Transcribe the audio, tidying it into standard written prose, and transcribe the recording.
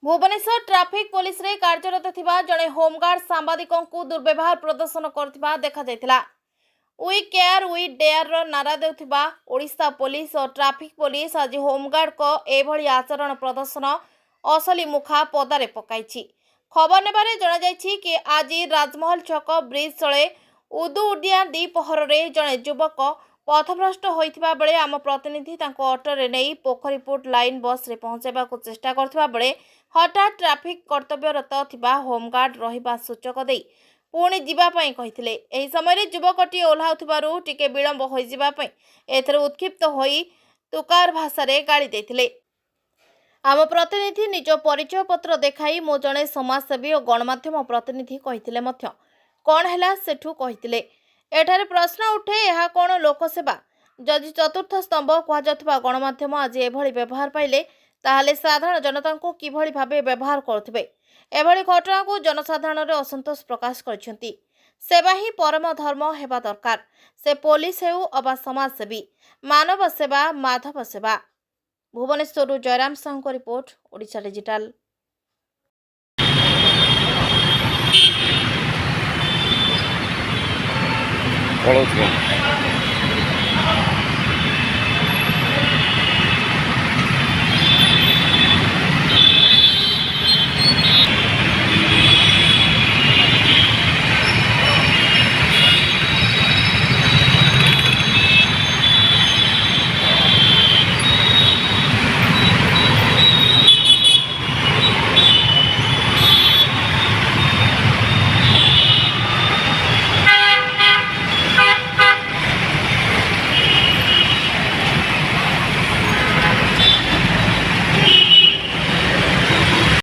Bhubaneswar traffic police रे कार्यरत थिबा जणे होमगार्ड सांबादिकों को दुर्व्यवहार प्रदर्शन करथिबा देखा जायतिला। वी केयर वी डेयर रो नारा देउथिबा ओडिशा पुलिस और ट्राफिक पुलिस आज होमगार्ड को एभली आचरण प्रदर्शन असली मुखा पदारे पकाइछि। खबर नेबारे जणा जायछि कि आज राजमहल छक ब्रिज तळे उदुउडिया द्विपहर रे जणे युवक पथभ्रष्ट होइथिबा बेले आम प्रतिनिधि तांको ऑटो रे नै पोखरीपुट लाइन बस रे पहुंचेबा को चेष्टा करथिबा बेले हठात ट्राफिक कर्तव्यरत थिबा होमगार्ड रहिबा सूचक देई पुणी जीवा पई कहिथिले। एही समय युवकटी ओल्हाउथिबारु टिके विलंब होई जीवा पई एथरे उत्क्षिप्त होई तुकार भाषा रे गाड़ी देथिले। आम प्रतिनिधि निज परिचय पत्र देखाई मो जणे समाजसेवी और गणमाध्यम प्रतिनिधि कहिथिले मध्य कौन हैला सेठू कहिथिले। एठारे प्रश्न उठे यह कौन लोकसेवा जदि चतुर्थ स्तंभ कहुवा गणमाध्यम आज एभली व्यवहार पाइले ताहले साधारण जनता को किभली भाबे व्यवहार करुथिबे। एभली घटना को जनसाधारण रे असंतोष प्रकाश करछंती। सेवा ही परम धर्म हेबा दरकार। से पुलिस हेउ अबा समाजसेवी मानव सेवा माधव सेवा। भुवनेश्वर जयराम साहू को रिपोर्ट ओडिशा डिजिटल। Follow